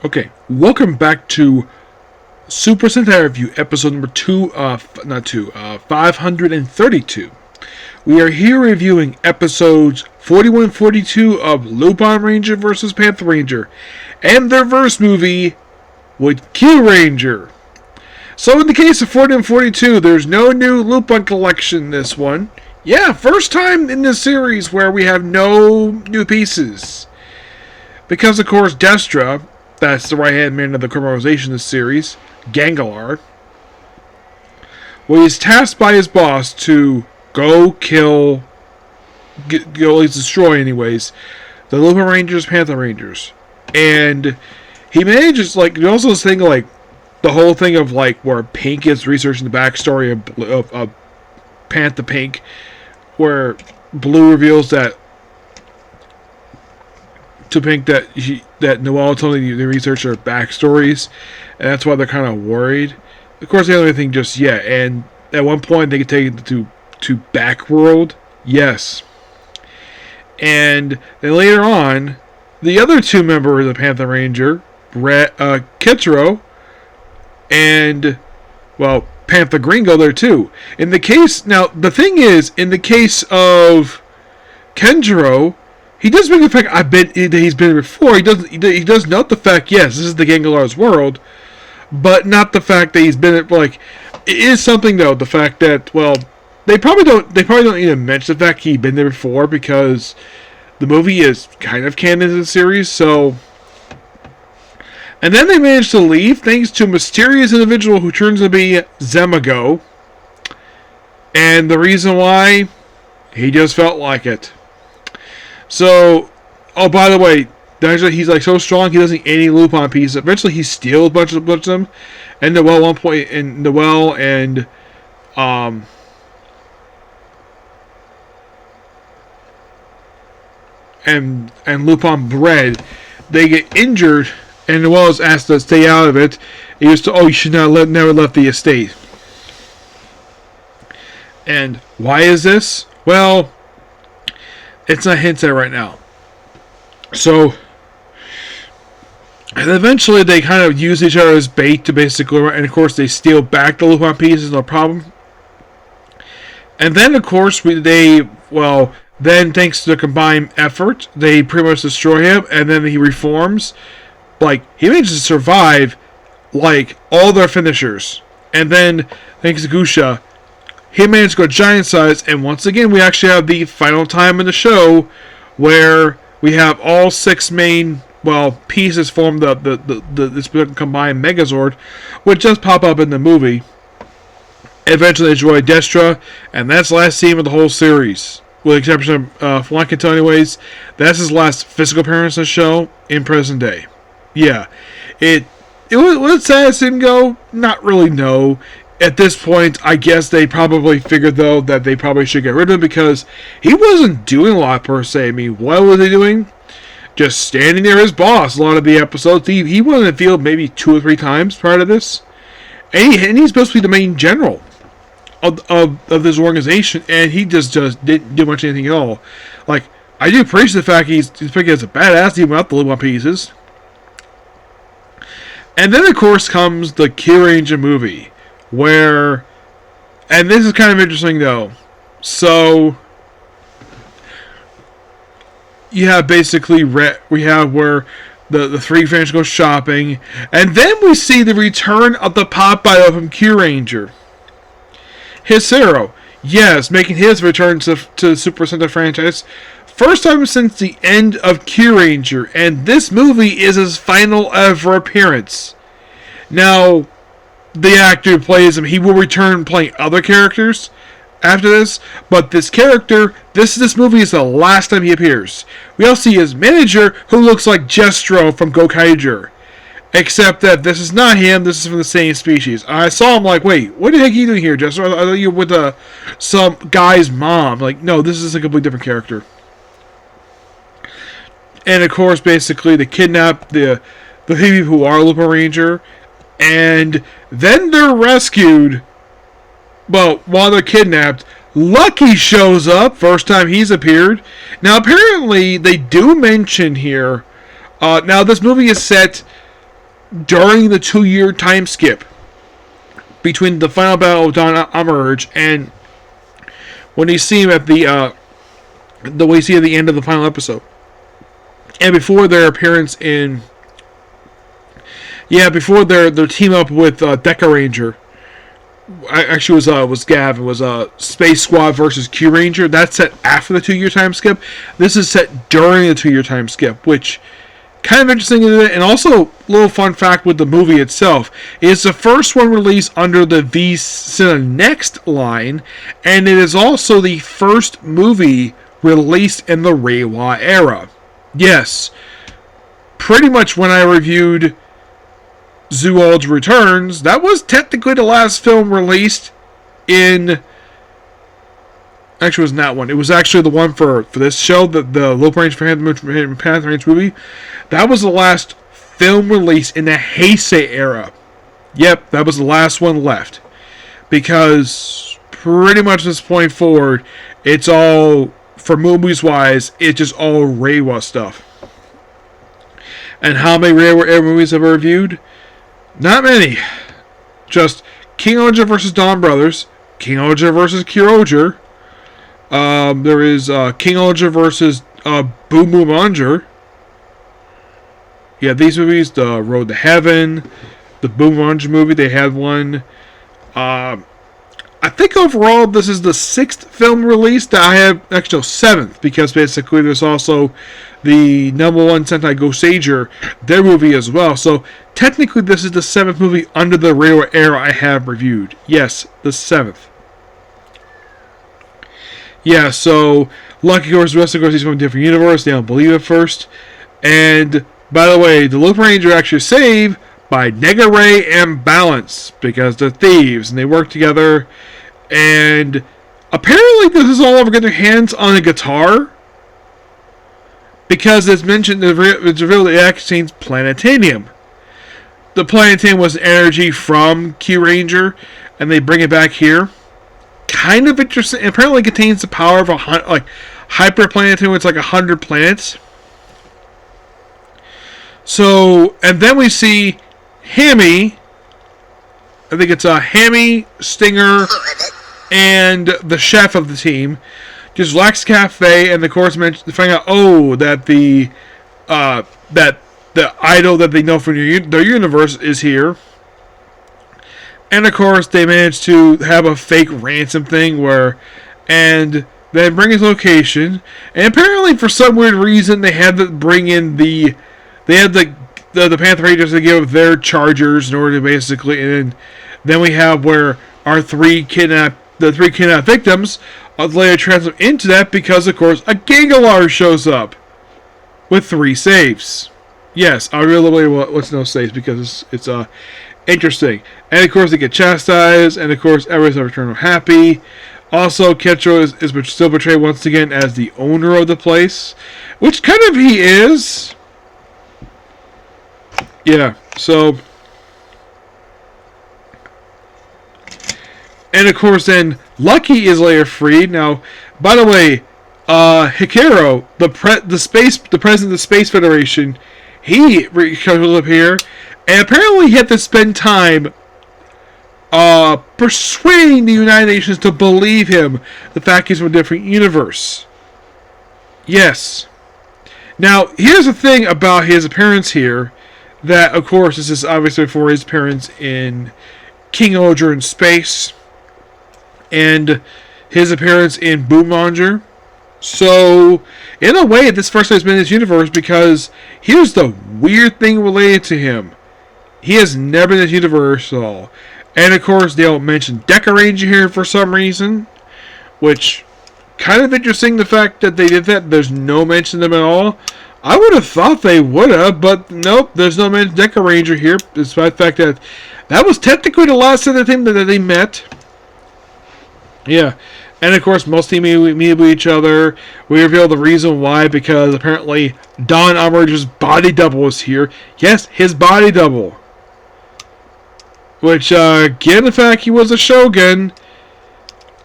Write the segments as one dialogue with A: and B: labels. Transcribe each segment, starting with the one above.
A: Okay, welcome back to Super Sentai Review, episode number 532. We are here reviewing episodes 41 and 42 of Lupinranger vs. Patranger, and their verse movie with Kyuranger. So in the case of 40 and 42, there's no new Lupin collection in this one. Yeah, first time in this series where we have no new pieces. Because, of course, Destra, that's the right-hand man of the criminalization of this series, Gangalar, well, he's tasked by his boss to go kill, go at least destroy anyways, the Lupinrangers, Patrangers. And he manages, like, you also think, like, the whole thing of, like, where Pink is researching the backstory of Panther Pink, where Blue reveals that to Pink that Noelle told the research their backstories, and that's why they're kind of worried. Of course, they don't have anything just yet, and at one point they get taken to Backworld, yes. And then later on, the other two members of Panther Ranger, Kitaro, and, well, Panther Gringo there too. In the case, now, the thing is, in the case of Kenjiro, he does bring the fact he's been before. He does note the fact, yes, this is the Gangalar's world, but not the fact that he's been, like, it is something though, the fact that, well, they probably don't even mention the fact he'd been there before, because the movie is kind of canon to the series, so. And then they manage to leave thanks to a mysterious individual who turns to be Zemago. And the reason why, he just felt like it. So, oh, by the way, he's like so strong he doesn't need any Lupin pieces. Eventually, he steals a bunch of them. And Noelle, at one point, and Noelle and Lupin Bread, they get injured, and Noelle is asked to stay out of it. He used to, you should not never left the estate. And why is this? Well, it's not hinted at right now. So, and eventually they kind of use each other as bait to basically, and of course they steal back the Lupin pieces, no problem. And then of course then thanks to the combined effort, they pretty much destroy him, and then he reforms. Like, he manages to survive, like, all their finishers. And then, thanks to Gusha, he managed to go giant size, and once again, we actually have the final time in the show where we have all six main, pieces form this combined Megazord, which does pop up in the movie. Eventually, they destroy Destra, and that's the last scene of the whole series. With the exception of Flankinto anyways, that's his last physical appearance in the show in present day. Yeah, was it sad to see him go? Not really, no. At this point, I guess they probably figured, though, that they probably should get rid of him because he wasn't doing a lot, per se. I mean, what was he doing? Just standing near his boss a lot of the episodes. He was in the field maybe 2 or 3 times prior to this. And he's supposed to be the main general of this organization, and he just didn't do much anything at all. Like, I do appreciate the fact he's picking as a badass even without the Lupin pieces. And then, of course, comes the Kyuranger movie, where, and this is kind of interesting, though. So, you have basically, we have where the 3 fans go shopping, and then we see the return of the Popeye from Kyuranger. Hisaro, yes, making his return to the Super Sentai franchise. First time since the end of Kyuranger, and this movie is his final ever appearance. Now, the actor who plays him, he will return playing other characters after this, but this movie is the last time he appears. We also see his manager, who looks like Jestro from Gokaiger. Except that this is not him, this is from the same species. I saw him like, wait, what the heck are you doing here, Jestro? I thought you were with some guy's mom. Like, no, this is a completely different character. And of course, basically, they kidnap the people who are Lupinranger, and then they're rescued. Well, while they're kidnapped, Lucky shows up. First time he's appeared. Now, apparently, they do mention here. Now, this movie is set during the 2-year time skip between the final battle of Don Amarge and when you see him at the way you see at the end of the final episode, and before their appearance in, before their team up with Deca-Ranger. Actually, was Gav. It was Space Squad versus Kyuranger. That's set after the 2-year time skip. This is set during the 2-year time skip, which kind of interesting. And also, a little fun fact with the movie itself is the first one released under the V Cine Next line, and it is also the first movie released in the Reiwa era. Yes, pretty much when I reviewed Zoology Returns, that was technically the last film released in... Actually, it was not one. It was actually the one for this show, the Lupinranger Patranger movie. That was the last film release in the Heisei era. Yep, that was the last one left. Because pretty much at this point forward, it's all, for movies-wise, it's just all Reiwa stuff. And how many Reiwa movies have I reviewed? Not many. Just Kyuranger versus Dawn Brothers, Kyuranger versus Kyuranger. There is Kyuranger versus Lupinranger. Yeah, these movies, the Road to Heaven, the Lupinranger movie, they had one. I think overall this is the 6th film release that I have, actually no, 7th, because basically there's also the #1 Sentai Keisatsu, their movie as well. So technically this is the 7th movie under the Reiwa era I have reviewed. Yes, the 7th. Yeah, so Lucky Horse, the rest of course he's from a different universe. They don't believe it first. And by the way, the Lupinranger actually saved by Nega-Ray and Balance because they're thieves and they work together. And apparently this is all over getting their hands on a guitar, because it's mentioned, it's revealed that it actually contains planetanium. The planetanium was energy from Kyuranger, and they bring it back here. Kind of interesting. Apparently it contains the power of hyperplanetarium. It's like 100 planets. So, and then we see Hammy. I think it's Hammy, Stinger, and the chef of the team just relax cafe, and of course mention, find out that the idol that they know from their universe is here. And of course they managed to have a fake ransom thing and they bring his location, and apparently for some weird reason they had to bring in the Panther Rangers to give their chargers in order to basically, and then we have where our three kidnapped victims later transfer into that, because of course a Gangalar shows up with 3 saves. Yes, I really what's no saves, because it's interesting. And of course they get chastised, and of course everyone's returned happy. Also, Ketro is still portrayed once again as the owner of the place, which kind of he is. Yeah, so... And of course then, Lucky is later freed. Now, by the way, Hikaru, the president of the Space Federation, he comes up here, and apparently he had to spend time persuading the United Nations to believe him, the fact he's from a different universe. Yes. Now, here's the thing about his appearance here, that, of course, this is obviously before his appearance in Kyuranger in space, and his appearance in Lupinranger. So, in a way, this first time has been in his universe, because here's the weird thing related to him. He has never been in his universe at all. And of course, they don't mention Deca-Ranger here for some reason, which, kind of interesting, the fact that they did that. There's no mention of them at all. I would have thought they would have, but nope, there's no mention of Deca-Ranger here, despite the fact that that was technically the last of the team that they met. Yeah, and of course, most team meet with each other. We reveal the reason why, because apparently Don Amarge's body double was here. Yes, his body double. Which, given the fact he was a Shogun,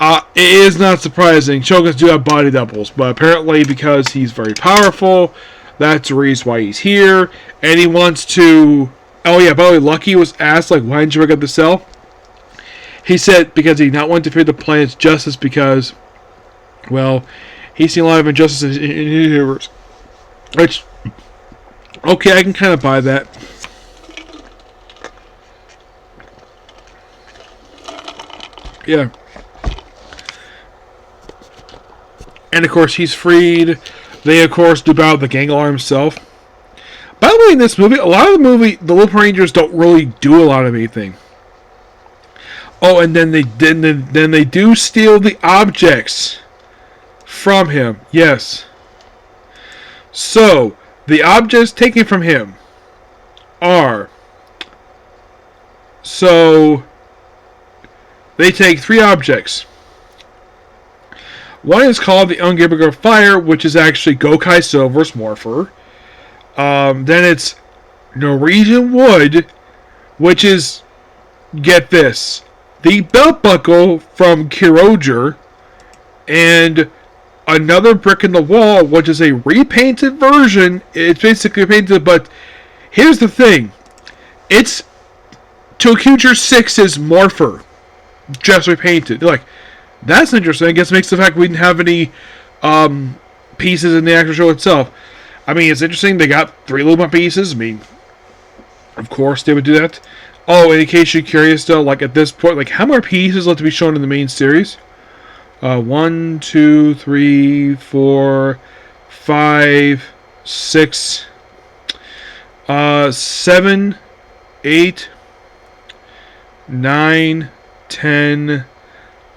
A: it is not surprising. Shoguns do have body doubles, but apparently because he's very powerful, that's the reason why he's here, and he wants to Oh yeah, by the way, Lucky was asked, like, why didn't you work at the cell? He said because he did not want to fear the planet's justice because, well, he's seen a lot of injustice in his universe. Which, okay, I can kind of buy that. Yeah. And of course, he's freed. They, of course, do battle the Gangalar himself. By the way, in this movie, a lot of the movie, the Lupinrangers don't really do a lot of anything. Oh, and then they do steal the objects from him. Yes. So the objects taken from him are. So they take 3 objects. One is called the Ungiver Fire, which is actually Gokai Silver's Morpher. Then it's Norwegian Wood, which is, get this, the belt buckle from Kyuranger, and another brick in the wall, which is a repainted version. It's basically painted, but here's the thing. It's Kyuranger 6's Morpher, just repainted. Like, that's interesting. I guess it makes the fact we didn't have any pieces in the actual show itself. I mean, it's interesting. They got 3 Luma pieces. I mean, of course they would do that. Oh, and in case you're curious, though, like at this point, like how many pieces left to be shown in the main series? 1, 2, 3, 4, 5, 6, 7, 8, 9, 10,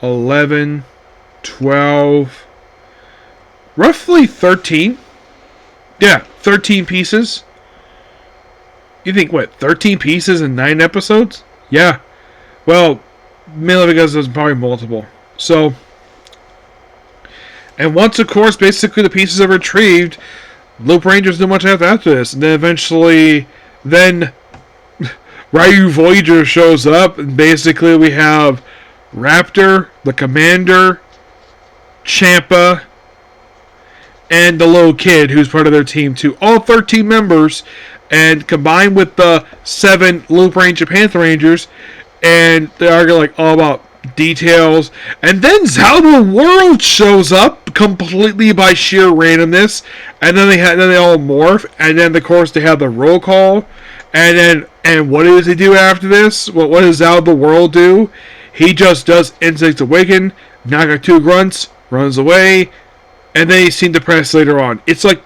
A: 11, 12, roughly 13. Yeah, 13 pieces. You think, what, 13 pieces in 9 episodes? Yeah. Well, mainly because there's probably multiple. So, and once, of course, basically the pieces are retrieved, Lupinrangers do much after this. And then eventually, Ryu Voyager shows up, and basically we have Raptor, the Commander, Champa, and the little kid who's part of their team too. All 13 members, and combined with the 7 Lupinranger Panther Rangers, and they argue like all about details. And then Zalba World shows up completely by sheer randomness, and then they all morph, and then of course they have the roll call, and what does he do after this? What does Zalba World do? He just does Instinct Awaken, knock out 2 grunts, runs away, and then he's seen depressed later on. It's like,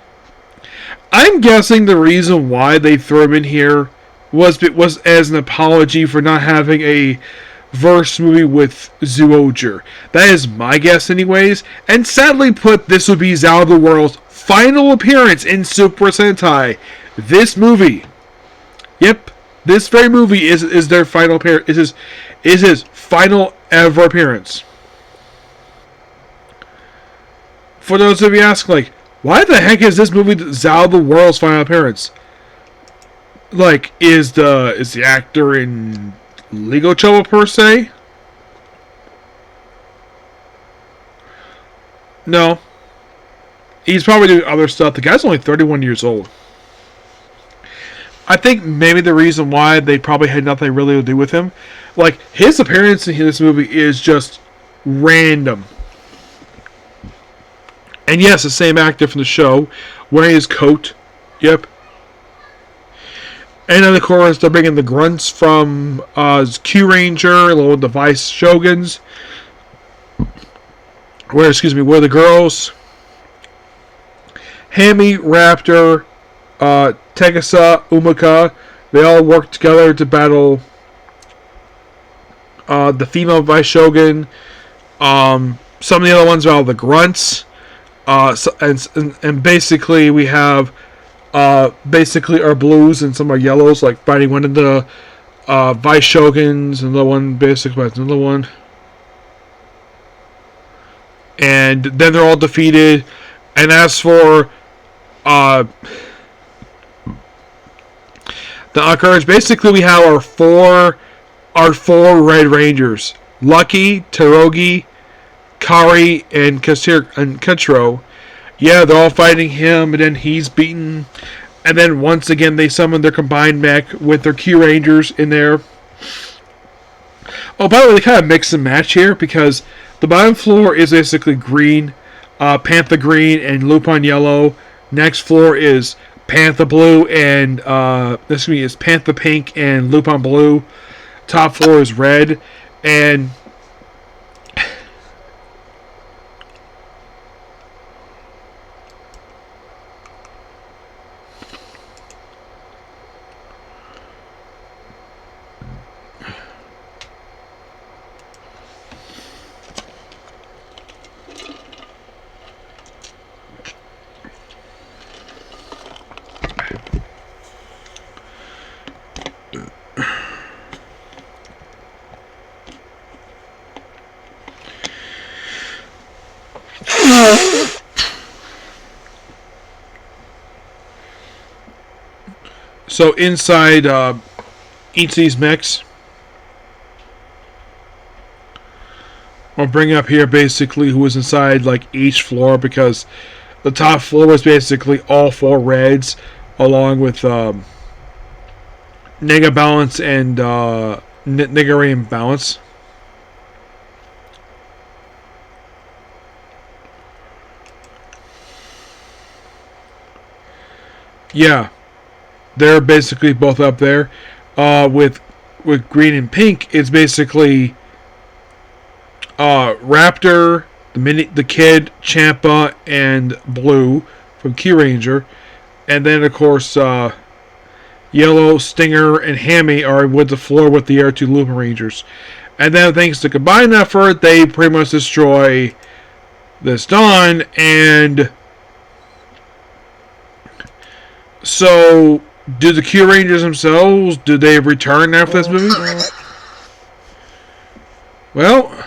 A: I'm guessing the reason why they threw him in here was as an apology for not having a verse movie with Zyuohger. That is my guess anyways. And sadly put, this would be Zalba World's final appearance in Super Sentai. This movie. Yep. This very movie is their final appearance. Is his final ever appearance. For those of you asking, like, why the heck is this movie Zalba World's final appearance? Like, is the actor in legal trouble per se? No. He's probably doing other stuff. The guy's only 31 years old. I think maybe the reason why they probably had nothing really to do with him, like, his appearance in this movie is just random. And yes, the same actor from the show, wearing his coat. Yep. And then, of course, they're bringing the grunts from Kyuranger, along with the Vice Shoguns. Where the girls, Hami, Raptor, Tegasa, Umaka, they all work together to battle the female Vice Shogun. Some of the other ones are all the grunts. And basically we have basically our blues and some of our yellows, like fighting one of the Vice Shoguns, and the one basically fights another one. And then they're all defeated. And as for the Occurrence, basically we have our four Red Rangers: Lucky, Terogi, Kari, and Kachiro. Yeah, they're all fighting him, and then he's beaten. And then once again, they summon their combined mech with their Kyurangers in there. Oh, by the way, they kind of mix and match here because the bottom floor is basically green, Panther green, and Lupin yellow. Next floor is Panther blue and is Panther pink and Lupin blue. Top floor is red, and so inside each of these mechs, I'll bring up here basically who was inside like each floor, because the top floor was basically all 4 reds along with Nega Balance and Nigerian Balance. Yeah, they're basically both up there. With green and pink, it's basically Raptor, the Kid, Champa, and Blue from Kyuranger, and then of course Yellow, Stinger, and Hammy are with the floor with the other 2 Lupinrangers. And then thanks to combined effort, they pretty much destroy this Dawn. And so, do the Kyurangers themselves, do they return after this movie? Well,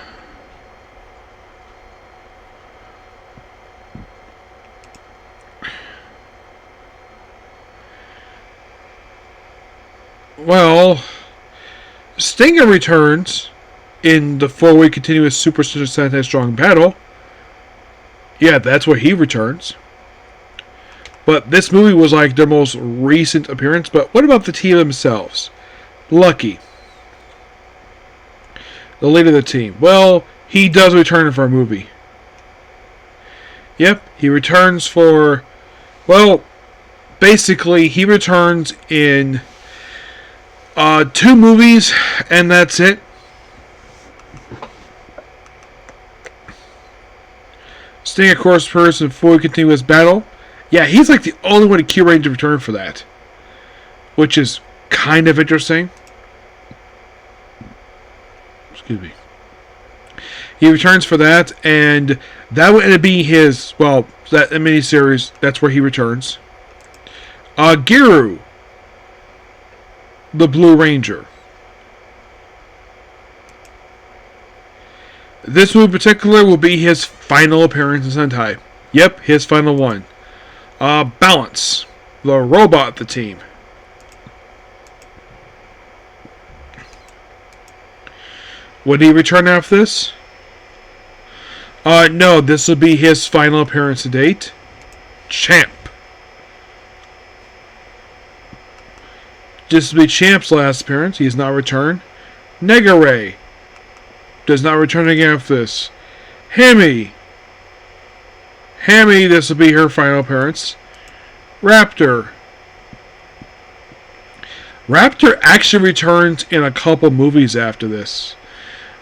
A: Stinger returns in the 4-week continuous Super Sentai Strong Battle. Yeah, that's where he returns. But this movie was like their most recent appearance. But what about the team themselves? Lucky, the leader of the team. Well, he does return for a movie. Yep, he returns for... Well, basically, he returns in 2 movies, and that's it. Sting, of course, first and 4 continuous battle. Yeah, he's like the only one in Kyuranger to return for that, which is kind of interesting. Excuse me. He returns for that, and that would end up being his, well, that miniseries, that's where he returns. Giru, the Blue Ranger. This one in particular will be his final appearance in Sentai. Yep, his final one. Balance, the robot, the team. Would he return after this? No, this will be his final appearance to date. Champ. This will be Champ's last appearance. He has not returned. Negare does not return again after this. Hammy, this will be her final appearance. Raptor actually returns in a couple movies after this.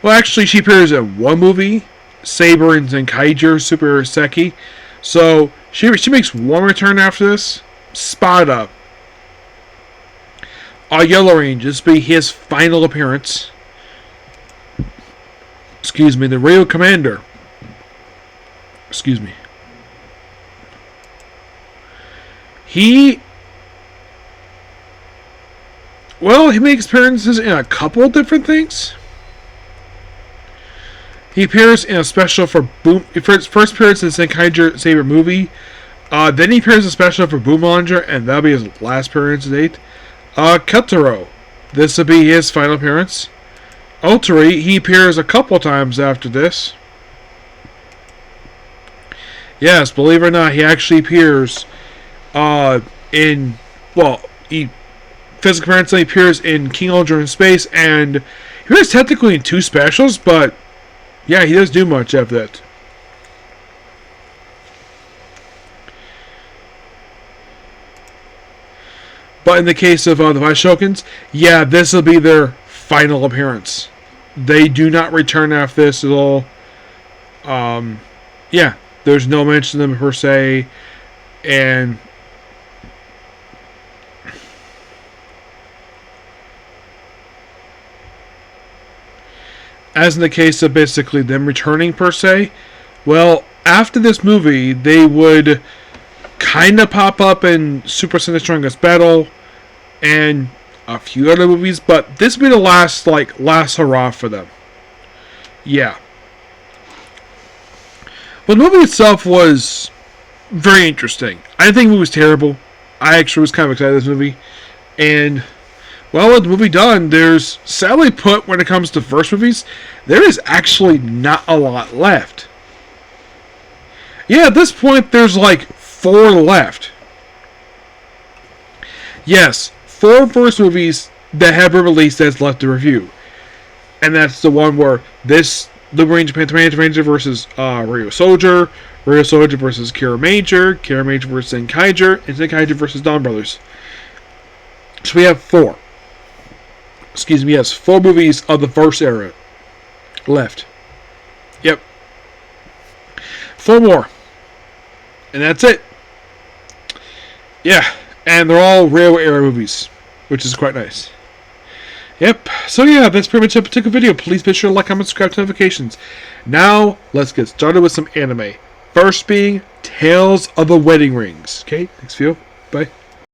A: Well, actually, she appears in one movie, Saber and Zenkaiger Super Seki. So, she makes one return after this. Spada. Yellow Range, this will be his final appearance. Excuse me, the Rio Commander. Excuse me. He makes appearances in a couple different things. He appears in a special for first appearance in the Zenkaiger Saber movie. Then he appears in a special for Lupinranger, and that'll be his last appearance to date. Kotaro, this will be his final appearance. Ultari, he appears a couple times after this. Yes, believe it or not, he actually appears in well, he physically apparently appears in Kyuranger in Space, and he appears technically in 2 specials, but yeah, he doesn't do much after that. But in the case of the Vice Shokens, yeah, this will be their final appearance. They do not return after this at all. Yeah, there's no mention of them per se, and as in the case of basically them returning per se, well, after this movie, they would kind of pop up in Super Sentai Strongest Battle and a few other movies, but this would be the last hurrah for them. Yeah. But the movie itself was very interesting. I didn't think the movie was terrible. I actually was kind of excited about this movie. And, well, with the movie done, there's, sadly put, when it comes to first movies, there is actually not a lot left. Yeah, at this point, there's like 4 left. Yes, 4 first movies that have been released that's left to review. And that's the one where this Lupinranger, Patranger versus Rio Soldier versus Kyuranger versus Sentai, and Sentai versus Dawn Brothers. So we have 4. Excuse me, yes, 4 movies of the first era left. Yep. 4 more. And that's it. Yeah, and they're all railway era movies, which is quite nice. Yep, so yeah, that's pretty much a particular video. Please be sure to like, comment, subscribe to notifications. Now, let's get started with some anime. First being Tales of the Wedding Rings. Okay, thanks for you. Bye.